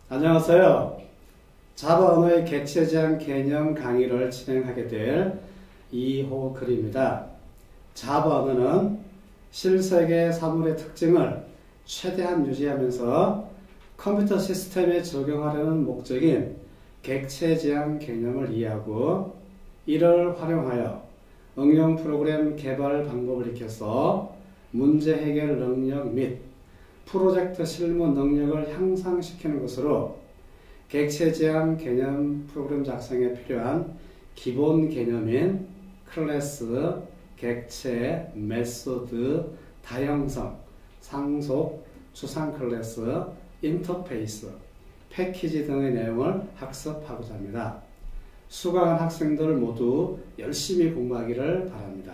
안녕하세요. 자바 언어의 객체 제한 개념 강의를 진행하게 될 이호글입니다. 자바 언어는 실세계 사물의 특징을 최대한 유지하면서 컴퓨터 시스템에 적용하려는 목적인 객체 제한 개념을 이해하고 이를 활용하여 응용 프로그램 개발 방법을 익혀서 문제 해결 능력 및 프로젝트 실무 능력을 향상시키는 것으로 객체 제한 개념 프로그램 작성에 필요한 기본 개념인 클래스, 객체, 메소드, 다형성, 상속, 추상 클래스, 인터페이스, 패키지 등의 내용을 학습하고자 합니다. 수강한 학생들 모두 열심히 공부하기를 바랍니다.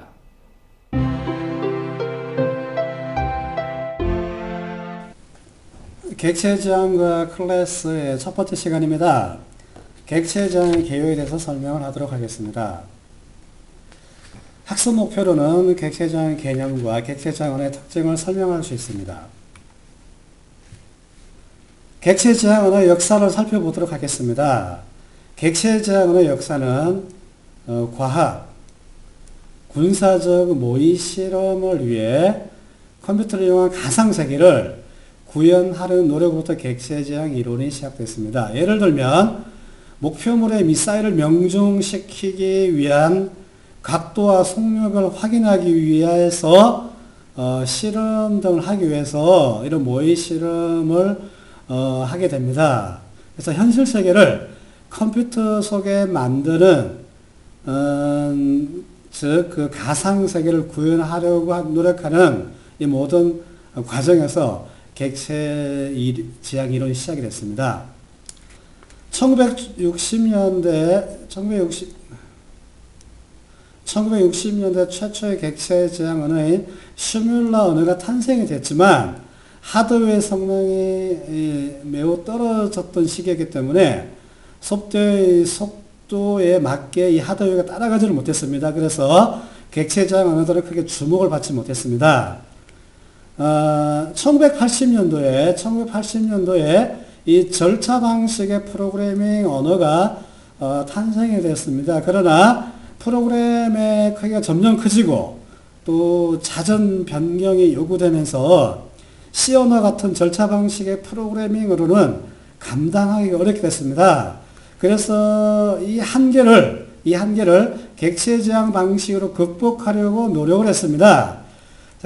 객체 제한과 클래스의 첫 번째 시간입니다. 객체 제한의 개요에 대해서 설명을 하도록 하겠습니다. 학습 목표로는 객체 제한 개념과 객체 제한의 특징을 설명할 수 있습니다. 객체 제한 언어의 역사를 살펴보도록 하겠습니다. 객체 제한 언어의 역사는 과학, 군사적 모의 실험을 위해 컴퓨터를 이용한 가상세계를 구현하려는 노력부터 객체 제한 이론이 시작됐습니다. 예를 들면 목표물의 미사일을 명중시키기 위한 각도와 속력을 확인하기 위해서 실험 등을 하기 위해서 이런 모의 실험을 하게 됩니다. 그래서 현실 세계를 컴퓨터 속에 만드는 즉 그 가상 세계를 구현하려고 노력하는 이 모든 과정에서 객체 제한 이론이 시작이 됐습니다. 1960년대 최초의 객체 제한 언어인 시뮬러 언어가 탄생이 됐지만 하드웨어 성능이 매우 떨어졌던 시기이기 때문에 소프트웨어의 속도에 맞게 이 하드웨어가 따라가지를 못했습니다. 그래서 객체 제한 언어들은 크게 주목을 받지 못했습니다. 1980년도에 이 절차 방식의 프로그래밍 언어가 탄생이 되었습니다. 그러나 프로그램의 크기가 점점 커지고 또 잦은 변경이 요구되면서 C 언어 같은 절차 방식의 프로그래밍으로는 감당하기가 어렵게 됐습니다. 그래서 이 한계를 객체 제한 방식으로 극복하려고 노력을 했습니다.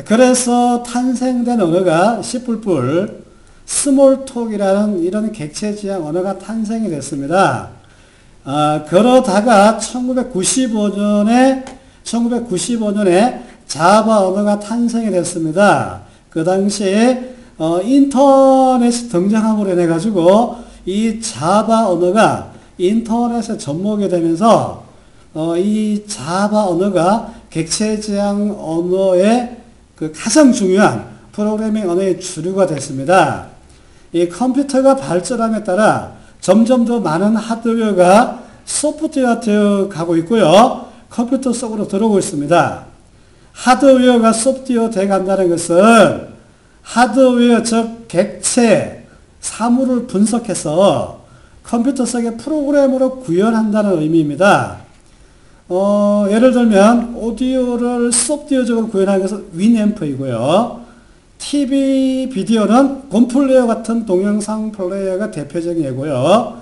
그래서 탄생된 언어가 C++, 스몰톡이라는 이런 객체 제한 언어가 탄생이 됐습니다. 그러다가 1995년에 자바 언어가 탄생이 됐습니다. 그 당시에 인터넷이 등장함으로 인해 가지고 이 자바 언어가 인터넷에 접목이 되면서 이 자바 언어가 객체 제한 언어의 그 가장 중요한 프로그래밍 언어의 주류가 됐습니다. 이 컴퓨터가 발전함에 따라 점점 더 많은 하드웨어가 소프트웨어화 되어 가고 있고요. 컴퓨터 속으로 들어오고 있습니다. 하드웨어가 소프트웨어 되어 간다는 것은 하드웨어 즉 객체, 사물을 분석해서 컴퓨터 속의 프로그램으로 구현한다는 의미입니다. 예를 들면 오디오를 소프트웨어적으로 구현하는 것은 위앰프이고요. TV, 비디오는 곰플레이어 같은 동영상 플레이어가 대표적인 예고요.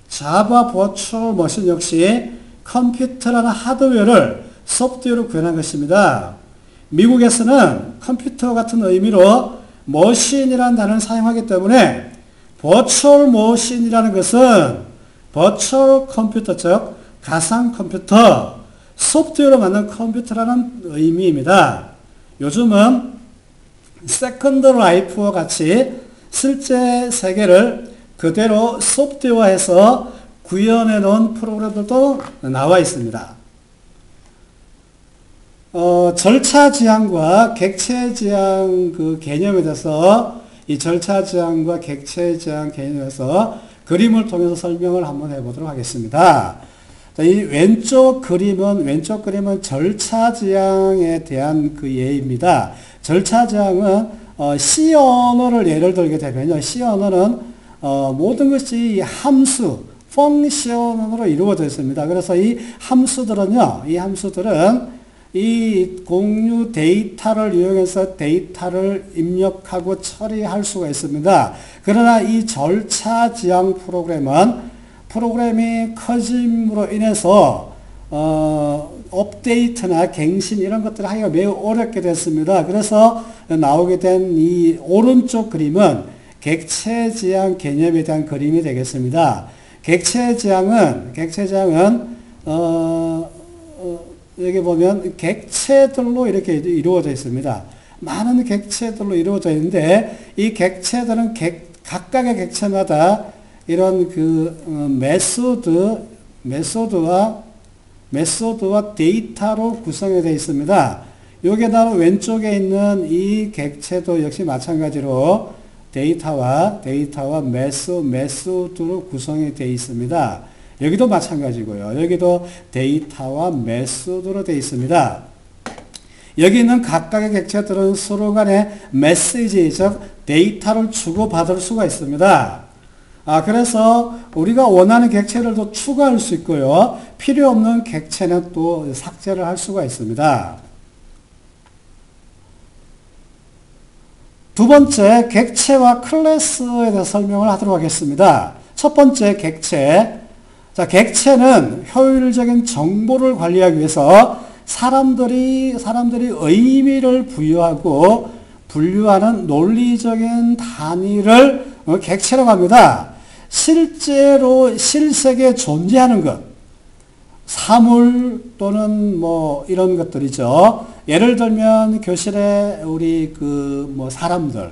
자바 버추얼 머신 역시 컴퓨터라는 하드웨어를 소프트웨어로 구현한 것입니다. 미국에서는 컴퓨터 같은 의미로 머신이라는 단어를 사용하기 때문에 버추얼 머신이라는 것은 버추얼 컴퓨터 즉 가상 컴퓨터, 소프트웨어로 만든 컴퓨터라는 의미입니다. 요즘은 세컨드 라이프와 같이 실제 세계를 그대로 소프트웨어화해서 구현해 놓은 프로그램들도 나와 있습니다. 절차 지향과 객체 지향 그 개념에 대해서 이 절차 지향과 객체 지향 개념에 대해서 그림을 통해서 설명을 한번 해보도록 하겠습니다. 자, 이 왼쪽 그림은 절차 지향에 대한 그 예입니다. 절차 지향은 C 언어를 예를 들게 되면요. C 언어는 모든 것이 함수, 펑션으로 이루어져 있습니다. 그래서 이 함수들은 이 공유 데이터를 이용해서 데이터를 입력하고 처리할 수가 있습니다. 그러나 이 절차 지향 프로그램이 커짐으로 인해서 업데이트나 갱신 이런 것들을 하기가 매우 어렵게 됐습니다. 그래서 나오게 된 이 오른쪽 그림은 객체 지향 개념에 대한 그림이 되겠습니다. 객체 지향은 여기 보면 객체들로 이렇게 이루어져 있습니다. 많은 객체들로 이루어져 있는데 이 객체들은 각각의 객체마다 이런 메소드와 데이터로 구성이 되어 있습니다. 여기에다가 왼쪽에 있는 이 객체도 역시 마찬가지로 데이터와 메소드로 구성이 되어 있습니다. 여기도 마찬가지고요. 여기도 데이터와 메소드로 되어 있습니다. 여기 있는 각각의 객체들은 서로 간에 메시지, 즉 데이터를 주고받을 수가 있습니다. 그래서 우리가 원하는 객체들도 추가할 수 있고요. 필요 없는 객체는 또 삭제를 할 수가 있습니다. 두 번째, 객체와 클래스에 대해서 설명을 하도록 하겠습니다. 첫 번째, 객체. 자, 객체는 효율적인 정보를 관리하기 위해서 사람들이 의미를 부여하고 분류하는 논리적인 단위를 객체라고 합니다. 실제로 실생에 존재하는 것, 사물 또는 뭐 이런 것들이죠. 예를 들면 교실에 우리 사람들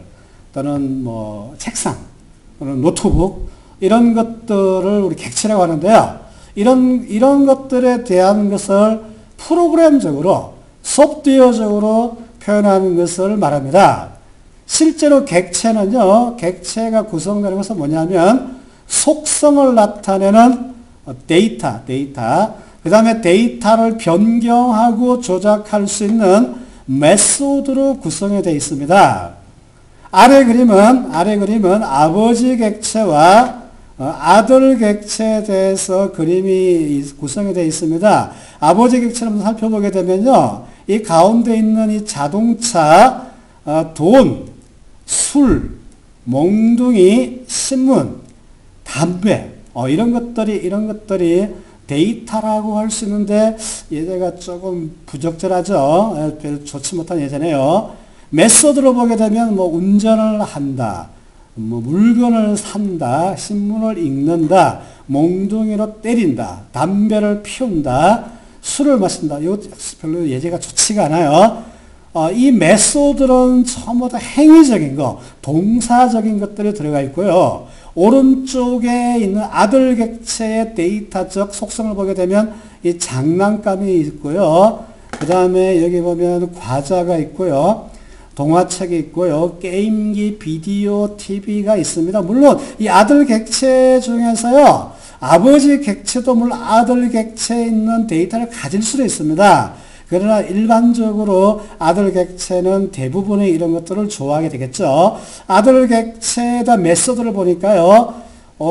또는 뭐 책상 또는 노트북 이런 것들을 우리 객체라고 하는데요. 이런 것들에 대한 것을 프로그램적으로 소프트웨어적으로 표현하는 것을 말합니다. 실제로 객체가 구성되는 것은 뭐냐면 속성을 나타내는 데이터, 그 다음에 데이터를 변경하고 조작할 수 있는 메소드로 구성이 되어 있습니다. 아래 그림은 아버지 객체와 아들 객체에 대해서 그림이 구성이 되어 있습니다. 아버지 객체를 한번 살펴보게 되면요. 이 가운데 있는 이 자동차, 돈, 술, 몽둥이, 신문, 담배, 이런 것들이 데이터라고 할 수 있는데 예제가 조금 부적절하죠. 별로 좋지 못한 예제네요. 메소드로 보게 되면 뭐 운전을 한다, 뭐 물건을 산다, 신문을 읽는다, 몽둥이로 때린다, 담배를 피운다, 술을 마신다. 이거 별로 예제가 좋지가 않아요. 이 메소드는 전부 다 행위적인 거, 동사적인 것들이 들어가 있고요. 오른쪽에 있는 아들 객체의 데이터적 속성을 보게 되면 이 장난감이 있고요. 그 다음에 여기 보면 과자가 있고요. 동화책이 있고요. 게임기, 비디오, TV가 있습니다. 물론 이 아들 객체 중에서요. 아버지 객체도 물론 아들 객체에 있는 데이터를 가질 수도 있습니다. 그러나 일반적으로 아들 객체는 대부분의 이런 것들을 좋아하게 되겠죠. 아들 객체에다 메소드를 보니까요.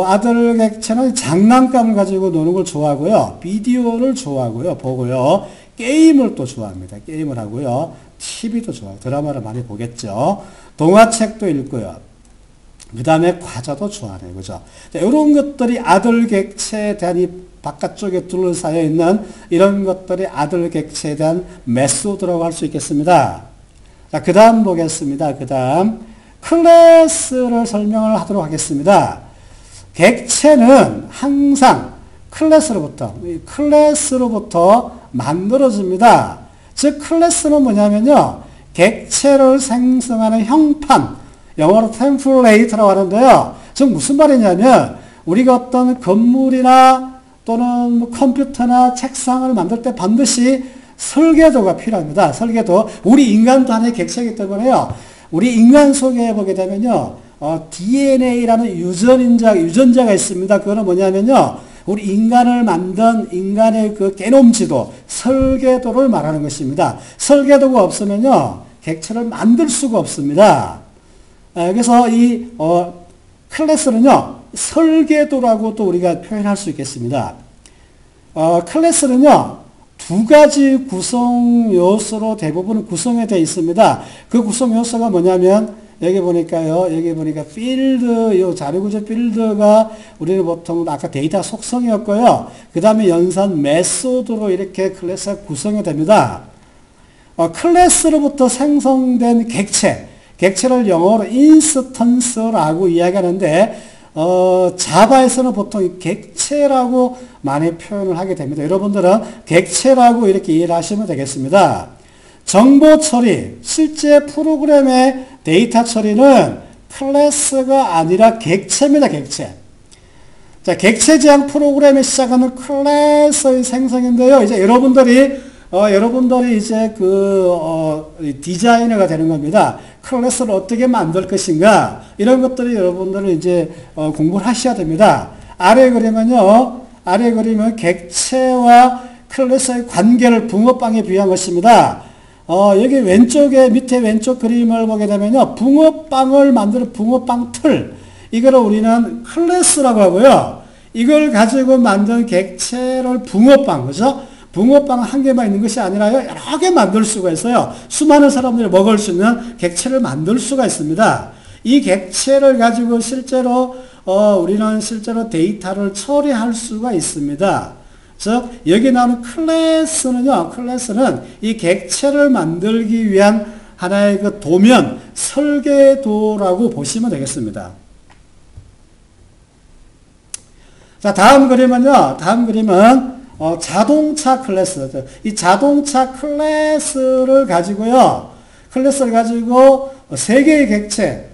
아들 객체는 장난감을 가지고 노는 걸 좋아하고요. 비디오를 좋아하고요. 보고요. 게임을 또 좋아합니다. 게임을 하고요. TV도 좋아하고 드라마를 많이 보겠죠. 동화책도 읽고요. 그 다음에 과자도 좋아하네요. 그죠? 자, 이런 것들이 아들 객체에 대한 이 바깥쪽에 둘러싸여 있는 이런 것들이 아들 객체에 대한 메소드라고 할 수 있겠습니다. 자, 그 다음 보겠습니다. 그 다음 클래스를 설명을 하도록 하겠습니다. 객체는 항상 클래스로부터 만들어집니다. 즉 클래스는 뭐냐면요. 객체를 생성하는 형판, 영어로 템플레이트라고 하는데요. 즉 무슨 말이냐면 우리가 어떤 건물이나 또는 뭐 컴퓨터나 책상을 만들 때 반드시 설계도가 필요합니다. 설계도. 우리 인간도 하나의 객체이기 때문에요. 우리 인간 속에 보게 되면요. DNA라는 유전자가 있습니다. 그거는 뭐냐면요. 우리 인간을 만든 인간의 그 게놈 지도, 설계도를 말하는 것입니다. 설계도가 없으면요. 객체를 만들 수가 없습니다. 그래서 이 클래스는요, 설계도라고 또 우리가 표현할 수 있겠습니다. 클래스는요, 두 가지 구성 요소로 대부분 구성이 되어 있습니다. 그 구성 요소가 뭐냐면, 여기 보니까요, 여기 보니까 필드, 요 자료구조 필드가 우리는 보통 아까 데이터 속성이었고요. 그 다음에 연산 메소드로 이렇게 클래스가 구성이 됩니다. 클래스로부터 생성된 객체를 영어로 인스턴스라고 이야기하는데, 자바에서는 보통 객체라고 많이 표현을 하게 됩니다. 여러분들은 객체라고 이렇게 이해를 하시면 되겠습니다. 정보 처리, 실제 프로그램의 데이터 처리는 클래스가 아니라 객체입니다, 객체. 자, 객체 지향 프로그램의 시작하는 클래스의 생성인데요. 이제 여러분들이 이제 디자이너가 되는 겁니다. 클래스를 어떻게 만들 것인가, 이런 것들이 여러분들은 이제, 공부를 하셔야 됩니다. 아래 그림은 객체와 클래스의 관계를 붕어빵에 비유한 것입니다. 여기 밑에 왼쪽 그림을 보게 되면요, 붕어빵을 만드는 붕어빵 틀, 이거를 우리는 클래스라고 하고요. 이걸 가지고 만든 객체를 붕어빵, 그죠? 붕어빵 한 개만 있는 것이 아니라요, 여러 개 만들 수가 있어요. 수많은 사람들이 먹을 수 있는 객체를 만들 수가 있습니다. 이 객체를 가지고 우리는 실제로 데이터를 처리할 수가 있습니다. 즉, 여기 나오는 클래스는 이 객체를 만들기 위한 하나의 그 도면, 설계도라고 보시면 되겠습니다. 자, 다음 그림은 자동차 클래스. 이 자동차 클래스를 가지고 세 개의 객체,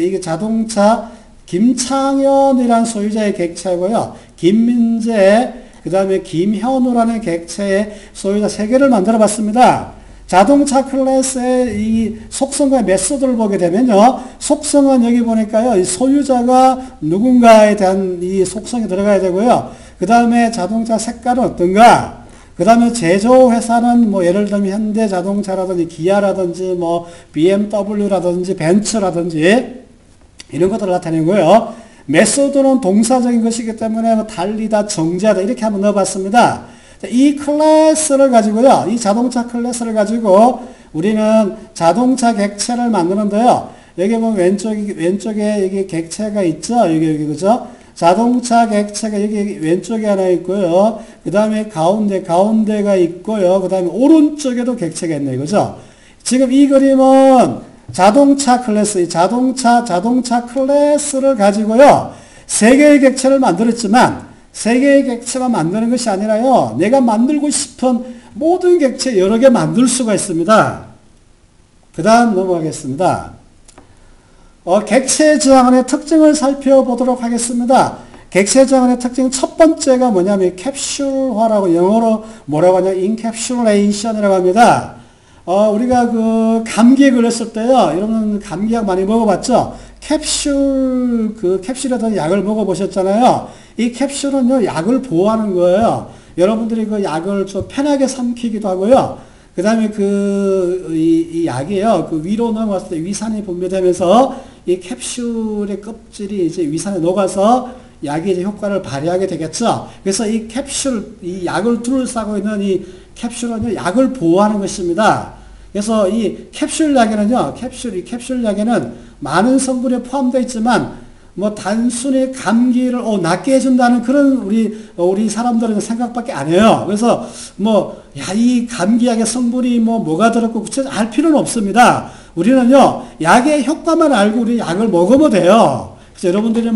이게 자동차 김창현이라는 소유자의 객체고요. 김민재, 그 다음에 김현우라는 객체의 소유자 세 개를 만들어 봤습니다. 자동차 클래스의 이 속성과 메소드를 보게 되면요, 속성은 여기 보니까요, 이 소유자가 누군가에 대한 이 속성이 들어가야 되고요. 그 다음에 자동차 색깔은 어떤가? 그 다음에 제조회사는 예를 들면 현대자동차라든지 기아라든지 BMW라든지 벤츠라든지 이런 것들을 나타내고요. 메소드는 동사적인 것이기 때문에 달리다, 정지하다 이렇게 한번 넣어봤습니다. 이 클래스를 가지고요, 이 자동차 클래스를 가지고 우리는 자동차 객체를 만드는데요. 여기 보면 왼쪽에 여기 객체가 있죠? 여기 그죠? 자동차 객체가 여기 왼쪽에 하나 있고요. 그 다음에 가운데가 있고요. 그 다음에 오른쪽에도 객체가 있네요. 그죠? 지금 이 그림은 자동차 클래스, 자동차 클래스를 가지고요, 세 개의 객체를 만들었지만, 세 개의 객체만 만드는 것이 아니라요, 내가 만들고 싶은 모든 객체 여러 개 만들 수가 있습니다. 그 다음 넘어가겠습니다. 객체 저항의 특징을 살펴보도록 하겠습니다. 객체 저항의 특징 첫 번째가 뭐냐면 캡슐화라고, 영어로 뭐라고 하냐, 인캡슐레이션이라고 합니다. 우리가 감기에 걸렸을 때요, 여러분 감기약 많이 먹어봤죠? 캡슐이라든 약을 먹어보셨잖아요. 이 캡슐은요, 약을 보호하는 거예요. 여러분들이 그 약을 좀 편하게 삼키기도 하고요. 그 다음에 이 약이요, 위로 넘어갔을 때 위산이 분비되면서 이 캡슐의 껍질이 이제 위산에 녹아서 약이 이제 효과를 발휘하게 되겠죠. 그래서 이 약을 둘러싸고 있는 이 캡슐은요, 약을 보호하는 것입니다. 그래서 이 캡슐 약에는 많은 성분이 포함되어 있지만, 단순히 감기를 낫게 해준다는 그런 우리 사람들은 생각밖에 안 해요. 그래서 이 감기약의 성분이 뭐가 들었고 구체적으로 알 필요는 없습니다. 우리는요, 약의 효과만 알고 우리 약을 먹으면 돼요. 그래서 여러분들이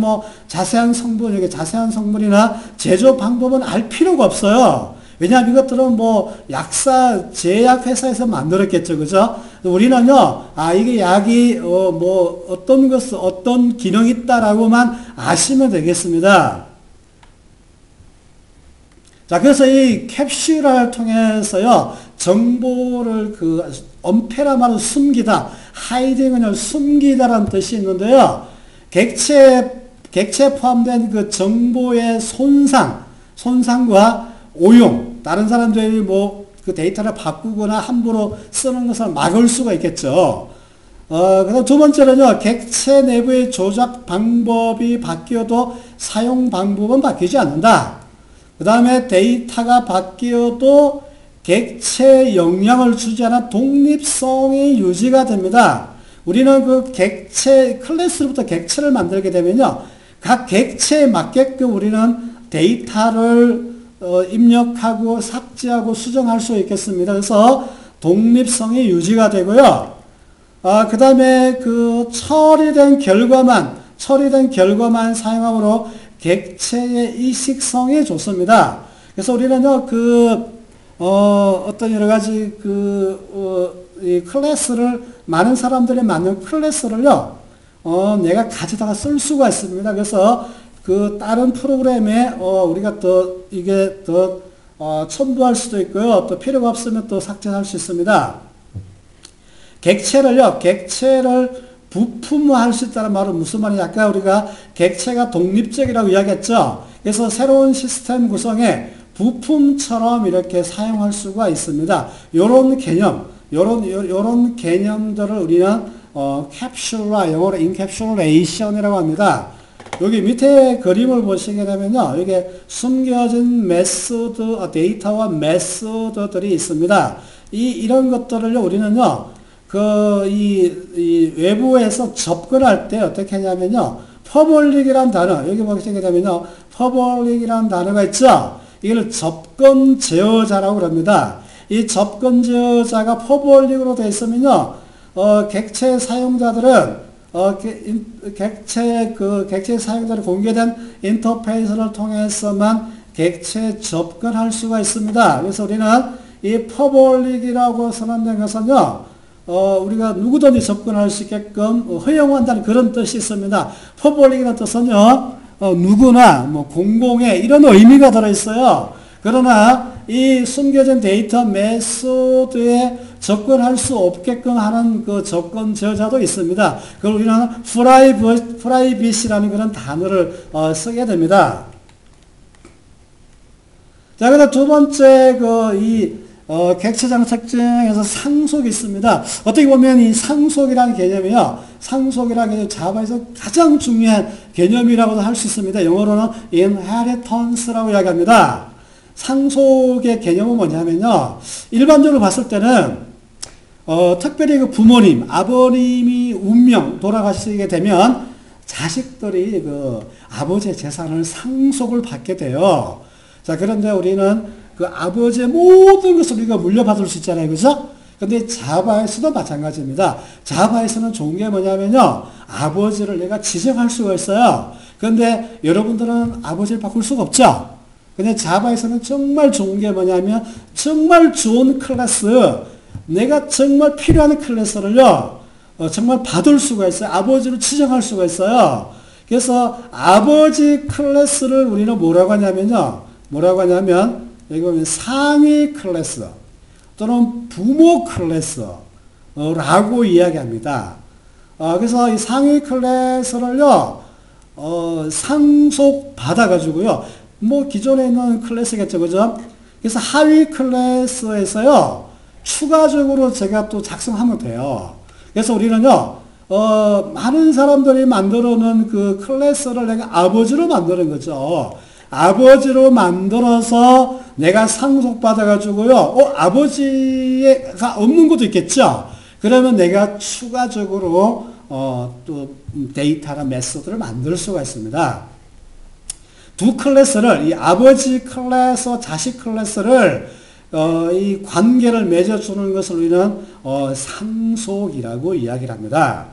자세한 성분이나 제조 방법은 알 필요가 없어요. 왜냐하면 이것들은 제약회사에서 만들었겠죠. 그죠? 우리는요, 이게 약이, 어떤 기능이 있다라고만 아시면 되겠습니다. 자, 그래서 이 캡슐을 통해서요, 정보를 엄폐라 말은 숨기다, 하이딩은 숨기다라는 뜻이 있는데요, 객체에 포함된 그 정보의 손상과 오용, 다른 사람들이 그 데이터를 바꾸거나 함부로 쓰는 것을 막을 수가 있겠죠. 그다음 두 번째는요, 객체 내부의 조작 방법이 바뀌어도 사용 방법은 바뀌지 않는다. 그 다음에 데이터가 바뀌어도 객체에 영향을 주지 않아 독립성이 유지가 됩니다. 우리는 그 객체, 클래스로부터 객체를 만들게 되면요, 각 객체에 맞게끔 우리는 데이터를 입력하고 삭제하고 수정할 수 있겠습니다. 그래서 독립성이 유지가 되고요. 그 다음에 그 처리된 결과만 사용함으로 객체의 이식성이 좋습니다. 그래서 우리는요, 어떤 여러 가지 이 클래스를, 많은 사람들이 만든 클래스를요, 내가 가져다가 쓸 수가 있습니다. 그래서 그 다른 프로그램에, 우리가 이게 첨부할 수도 있고요. 또 필요가 없으면 또 삭제할 수 있습니다. 객체를 부품화할 수 있다는 말은 무슨 말이냐. 아까 우리가 객체가 독립적이라고 이야기했죠. 그래서 새로운 시스템 구성에 부품처럼 이렇게 사용할 수가 있습니다. 요런 개념들을 우리는, 캡슐화, 영어로 인캡슐레이션이라고 합니다. 여기 밑에 그림을 보시게 되면요, 이게 숨겨진 데이터와 메소드들이 있습니다. 이런 것들을요, 우리는요, 이 외부에서 접근할 때 어떻게 하냐면요, 퍼블릭이라는 단어, 여기 보시게 되면요, 퍼블릭이라는 단어가 있죠? 이걸 접근 제어자라고 합니다. 이 접근 제어자가 퍼블릭으로 되어 있으면요, 객체 사용자들은, 객체 사용자를 공개된 인터페이스를 통해서만 객체에 접근할 수가 있습니다. 그래서 우리는 이 퍼블릭이라고 선언된 것은요, 우리가 누구든지 접근할 수 있게끔 허용한다는 그런 뜻이 있습니다. 퍼블릭이라는 뜻은요, 누구나, 공공의 이런 의미가 들어있어요. 그러나 이 숨겨진 데이터 메소드에 접근할 수 없게끔 하는 그 접근 제어자도 있습니다. 그걸 우리는 프라이빗이라는 그런 단어를 쓰게 됩니다. 자, 그다음 두 번째 객체장 특징에서 상속이 있습니다. 어떻게 보면 이 상속이라는 개념이요, 상속이라는 개념이 자바에서 가장 중요한 개념이라고도 할 수 있습니다. 영어로는 inheritance라고 이야기합니다. 상속의 개념은 뭐냐면요, 일반적으로 봤을 때는 특별히 그 부모님, 아버님이 운명 돌아가시게 되면 자식들이 아버지의 재산을 상속을 받게 돼요. 자, 그런데 우리는 그 아버지의 모든 것을 우리가 물려받을 수 있잖아요. 그죠? 근데 자바에서도 마찬가지입니다. 자바에서는 좋은 게 뭐냐면요, 아버지를 내가 지정할 수가 있어요. 그런데 여러분들은 아버지를 바꿀 수가 없죠? 근데 자바에서는 정말 좋은 게 뭐냐면, 정말 좋은 클래스, 내가 정말 필요한 클래스를요, 정말 받을 수가 있어요. 아버지를 지정할 수가 있어요. 그래서 아버지 클래스를 우리는 뭐라고 하냐면, 여기 보면 상위 클래스 또는 부모 클래스라고 이야기합니다. 그래서 이 상위 클래스를요, 상속받아가지고요, 기존에 있는 클래스겠죠, 그죠? 그래서 하위 클래스에서요, 추가적으로 제가 또 작성하면 돼요. 그래서 우리는요, 많은 사람들이 만들어 놓은 그 클래스를 내가 아버지로 만드는 거죠. 아버지로 만들어서 내가 상속받아가지고요, 아버지가 없는 것도 있겠죠? 그러면 내가 추가적으로, 또 데이터나 메소드를 만들 수가 있습니다. 두 클래스를, 이 아버지 클래스와 자식 클래스를, 이 관계를 맺어주는 것을 우리는, 상속이라고 이야기를 합니다.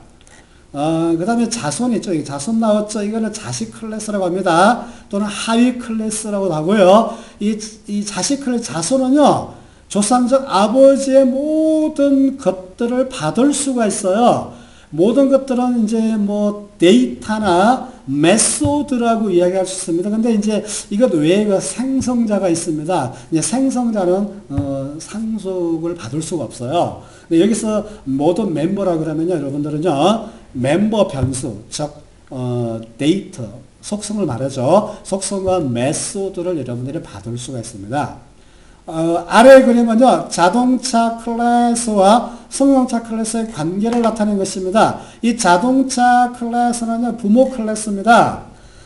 그 다음에 자손 있죠. 자손 나왔죠. 이거는 자식 클래스라고 합니다. 또는 하위 클래스라고 하고요. 이 자식 클래스, 자손은요, 조상적 아버지의 모든 것들을 받을 수가 있어요. 모든 것들은 이제 데이터나 메소드라고 이야기할 수 있습니다. 근데 이제 이것 외에 생성자가 있습니다. 이제 생성자는, 상속을 받을 수가 없어요. 근데 여기서 모든 멤버라 그러면요, 여러분들은요, 멤버 변수, 즉, 데이터, 속성을 말하죠. 속성과 메소드를 여러분들이 받을 수가 있습니다. 아래 그림은요, 자동차 클래스와 승용차 클래스의 관계를 나타낸 것입니다. 이 자동차 클래스는요, 부모 클래스입니다.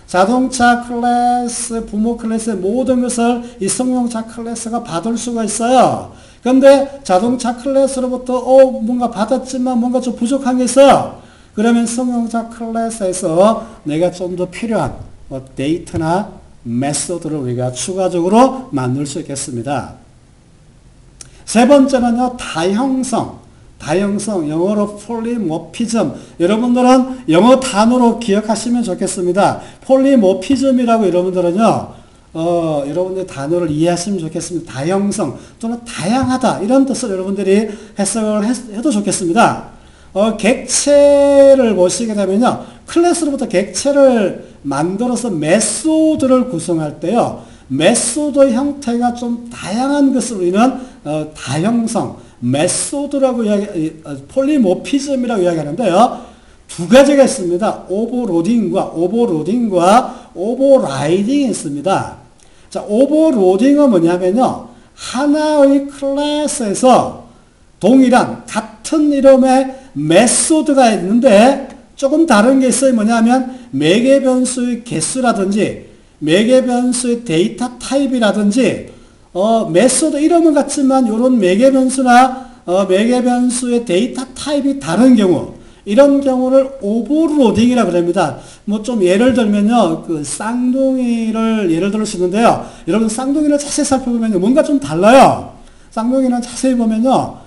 자동차 클래스, 부모 클래스의 모든 것을 이 승용차 클래스가 받을 수가 있어요. 그런데 자동차 클래스로부터 뭔가 받았지만 뭔가 좀 부족한 게 있어요. 그러면 승용차 클래스에서 내가 좀 더 필요한 데이터나 메소드를 우리가 추가적으로 만들 수 있겠습니다. 세 번째는요, 다형성, 영어로 폴리모피즘. 여러분들은 영어 단어로 기억하시면 좋겠습니다. 폴리모피즘이라고 여러분들은요, 여러분들 단어를 이해하시면 좋겠습니다. 다형성 또는 다양하다 이런 뜻을 여러분들이 해석을 해도 좋겠습니다. 객체를 보시게 되면요, 클래스로부터 객체를 만들어서 메소드를 구성할 때요, 메소드의 형태가 좀 다양한 것을 우리는 다형성, 메소드라고 폴리모피즘이라고 이야기하는데요. 두 가지가 있습니다. 오버로딩과 오버라이딩이 있습니다. 자, 오버로딩은 뭐냐면요, 하나의 클래스에서 동일한 같은 이름의 메소드가 있는데 조금 다른 게 있어요. 뭐냐면 매개 변수의 개수라든지 매개 변수의 데이터 타입이라든지 메소드 이름은 같지만 이런 매개 변수나 매개 변수의 데이터 타입이 다른 경우, 이런 경우를 오버로딩이라고 합니다. 뭐 좀 예를 들면요, 그 쌍둥이를 예를 들을 수 있는데요. 여러분 쌍둥이를 자세히 살펴보면 뭔가 좀 달라요. 쌍둥이는 자세히 보면요,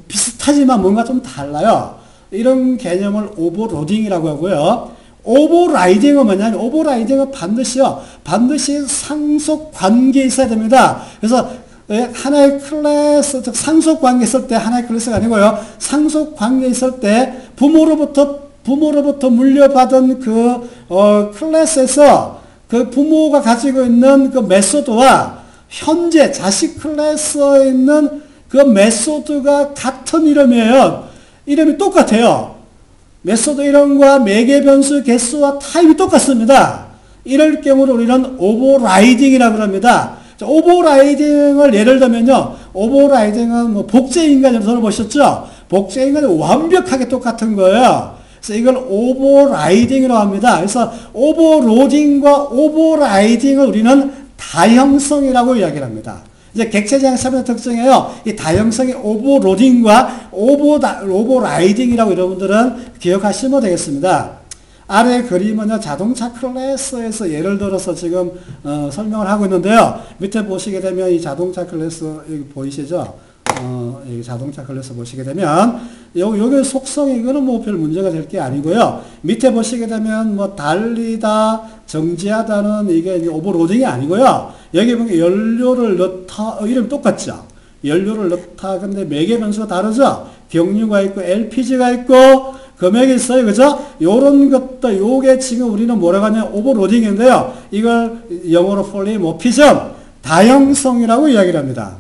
비슷하지만 뭔가 좀 달라요. 이런 개념을 오버로딩이라고 하고요. 오버라이딩은 뭐냐면, 오버라이딩은 반드시 상속 관계에 있어야 됩니다. 그래서 하나의 클래스, 즉 상속 관계 있을 때 하나의 클래스가 아니고요, 상속 관계 있을 때 부모로부터 물려받은 그 클래스에서 그 부모가 가지고 있는 그 메소드와 현재 자식 클래스에 있는 그 메소드가 같은 이름이에요. 이름이 똑같아요. 메소드 이름과 매개 변수 개수와 타입이 똑같습니다. 이럴 경우를 우리는 오버라이딩이라고 합니다. 자, 오버라이딩을 예를 들면요, 오버라이딩은 뭐 복제인간 여러분 보셨죠? 복제인간이 완벽하게 똑같은 거예요. 그래서 이걸 오버라이딩이라고 합니다. 그래서 오버로딩과 오버라이딩을 우리는 다형성이라고 이야기를 합니다. 이제 객체지향 차별의 특징이에요. 이 다형성의 오버로딩과 오버라이딩이라고 여러분들은 기억하시면 되겠습니다. 아래 그림은요, 자동차 클래스에서 예를 들어서 지금 설명을 하고 있는데요. 밑에 보시게 되면 이 자동차 클래스 여기 보이시죠? 이 자동차 클래스 보시게 되면 여기 속성이 이거는 뭐 별 문제가 될 게 아니고요. 밑에 보시게 되면 뭐 달리다, 정지하다는 이게 오버로딩이 아니고요. 여기 보면 연료를 넣다, 이름 똑같죠? 연료를 넣다. 근데 매개 변수가 다르죠? 경유가 있고 LPG가 있고 금액이 있어요. 그죠? 요런 것도, 요게 지금 우리는 뭐라고 하냐, 오버로딩인데요. 이걸 영어로 폴리모피즘, 다형성이라고 이야기를 합니다.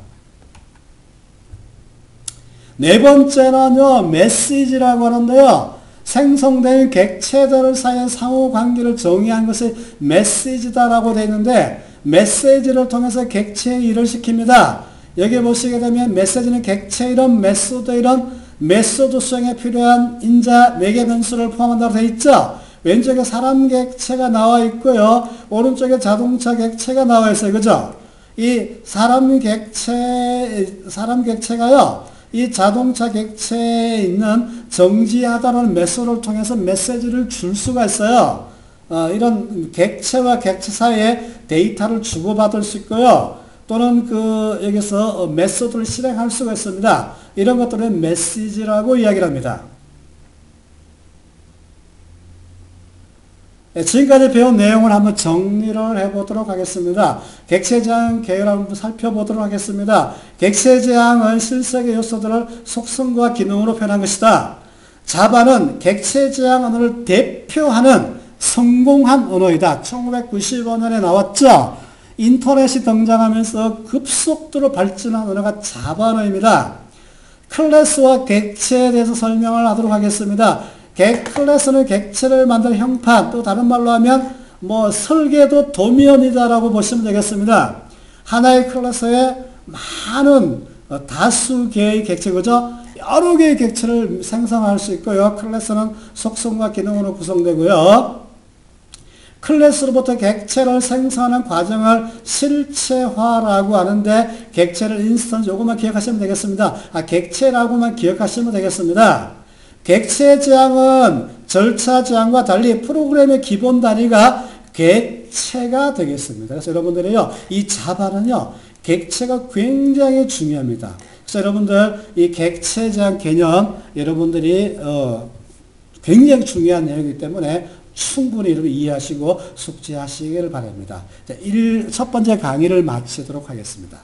네 번째는요, 메시지라고 하는데요. 생성된 객체들 사이의 상호관계를 정의한 것이 메시지다라고 되어 있는데, 메시지를 통해서 객체의 일을 시킵니다. 여기 보시게 되면 메시지는 객체 이름, 메소드 이름, 메소드 수행에 필요한 인자, 매개 변수를 포함한다고 되어 있죠. 왼쪽에 사람 객체가 나와 있고요. 오른쪽에 자동차 객체가 나와 있어요. 그죠? 이 사람 객체가요, 이 자동차 객체에 있는 정지하다라는 메소드를 통해서 메시지를 줄 수가 있어요. 이런 객체와 객체 사이에 데이터를 주고받을 수 있고요. 또는 여기서 메소드를 실행할 수가 있습니다. 이런 것들은 메시지라고 이야기를 합니다. 지금까지 배운 내용을 한번 정리를 해보도록 하겠습니다. 객체지향 계열을 한번 살펴보도록 하겠습니다. 객체지향은 실색의 요소들을 속성과 기능으로 표현한 것이다. 자바는 객체지향 언어를 대표하는 성공한 언어이다. 1995년에 나왔죠. 인터넷이 등장하면서 급속도로 발전한 언어가 자바 언어입니다. 클래스와 객체에 대해서 설명을 하도록 하겠습니다. 클래스는 객체를 만드는 형판, 또 다른 말로 하면 설계도 도면이다라고 보시면 되겠습니다. 하나의 클래스에 많은 다수 개의 객체, 그죠? 여러 개의 객체를 생성할 수 있고요. 클래스는 속성과 기능으로 구성되고요. 클래스로부터 객체를 생성하는 과정을 실체화라고 하는데, 객체를 인스턴스, 요것만 기억하시면 되겠습니다. 객체라고만 기억하시면 되겠습니다. 객체 지향은 절차 지향과 달리 프로그램의 기본 단위가 객체가 되겠습니다. 그래서 여러분들이요, 이 자바는요, 객체가 굉장히 중요합니다. 그래서 여러분들 이 객체 지향 개념 여러분들이 굉장히 중요한 내용이기 때문에 충분히 여러분 이해하시고 숙지하시기를 바랍니다. 자, 첫 번째 강의를 마치도록 하겠습니다.